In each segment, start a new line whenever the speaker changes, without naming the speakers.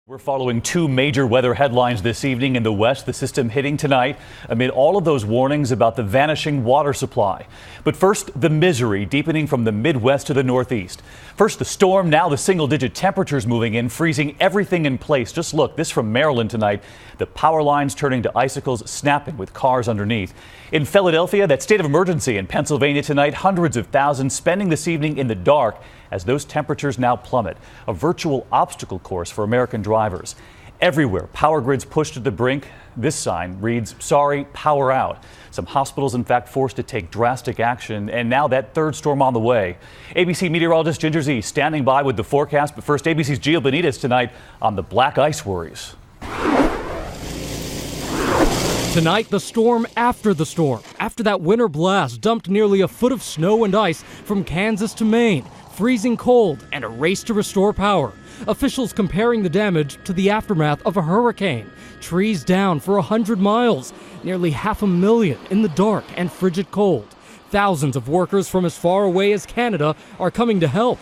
We're following two major weather headlines this evening in the west, the system hitting tonight amid all of those warnings about the vanishing water supply. But first, the misery deepening from the Midwest to the Northeast. First, the storm, now the single-digit temperatures moving in, freezing everything in place. Just look, this from Maryland tonight. The power lines turning to icicles, snapping with cars underneath. In Philadelphia, that state of emergency in Pennsylvania tonight, hundreds of thousands spending this evening in the dark as those temperatures now plummet. A virtual obstacle course for American drivers. Everywhere, power grids pushed to the brink. This sign reads, "Sorry, power out." Some hospitals, in fact, forced to take drastic action. And now that third storm on the way. ABC meteorologist Ginger Zee standing by with the forecast. But first, ABC's Gio Benitez tonight on the black ice worries.
Tonight, the storm after the storm. After that winter blast dumped nearly a foot of snow and ice from Kansas to Maine. Freezing cold and a race to restore power. Officials comparing the damage to the aftermath of a hurricane. Trees down for 100 miles, nearly 500,000 in the dark and frigid cold. Thousands of workers from as far away as Canada are coming to help.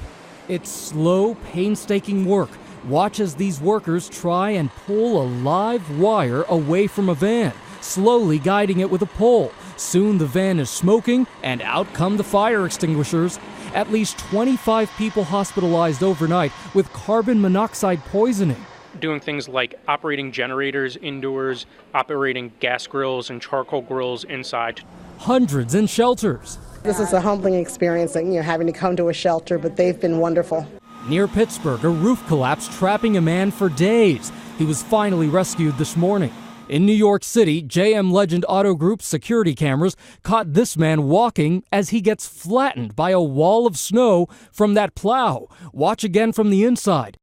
It's slow, painstaking work. Watch as these workers try and pull a live wire away from a van, slowly guiding it with a pole. Soon the van is smoking, and out come the fire extinguishers. At least 25 people hospitalized overnight with carbon monoxide poisoning.
Doing things like operating generators indoors, operating gas grills and charcoal grills inside.
Hundreds in shelters.
This is a humbling experience, having to come to a shelter, but they've been wonderful.
Near Pittsburgh, a roof collapsed, trapping a man for days. He was finally rescued this morning. In New York City, JM Legend Auto Group's security cameras caught this man walking as he gets flattened by a wall of snow from that plow. Watch again from the inside.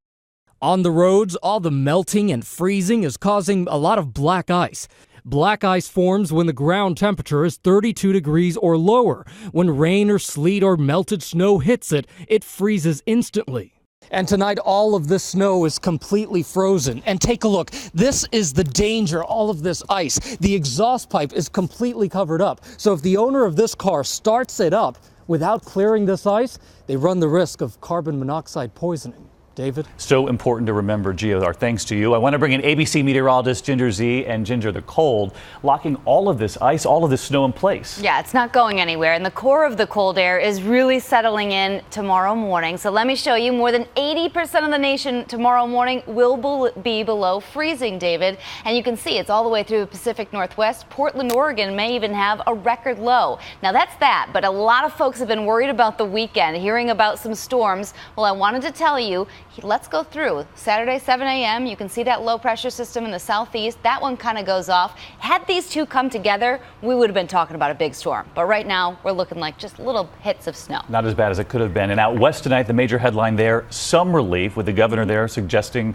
On the roads, all the melting and freezing is causing a lot of black ice. Black ice forms when the ground temperature is 32 degrees or lower. When rain or sleet or melted snow hits it, it freezes instantly. And tonight, all of this snow is completely frozen. And take a look. This is the danger, all of this ice. The exhaust pipe is completely covered up. So if the owner of this car starts it up without clearing this ice, they run the risk of carbon monoxide poisoning. David?
So important to remember, Gio. Our thanks to you. I want to bring in ABC meteorologist Ginger Zee and Ginger, the cold, locking all of this ice, all of this snow in place.
Yeah, it's not going anywhere. And the core of the cold air is really settling in tomorrow morning. So let me show you, more than 80% of the nation tomorrow morning will be below freezing, David. And you can see it's all the way through the Pacific Northwest. Portland, Oregon may even have a record low. Now that's that, but a lot of folks have been worried about the weekend, hearing about some storms. Well, I wanted to tell you, let's go through. Saturday, 7 a.m., you can see that low pressure system in the southeast. That one kind of goes off. Had these two come together, we would have been talking about a big storm. But right now, we're looking like just little hits of snow.
Not as bad as it could have been. And out west tonight, the major headline there, some relief, with the governor there suggesting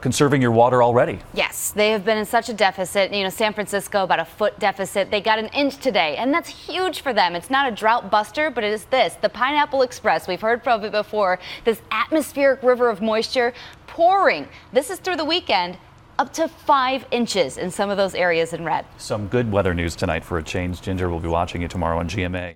conserving your water already.
Yes, they have been in such a deficit. San Francisco, about a foot deficit. They got an inch today, and that's huge for them. It's not a drought buster, but it is this. The Pineapple Express, we've heard from it before, this atmospheric river of moisture pouring. This is through the weekend, up to 5 inches in some of those areas in red.
Some good weather news tonight for a change. Ginger will be watching you tomorrow on GMA.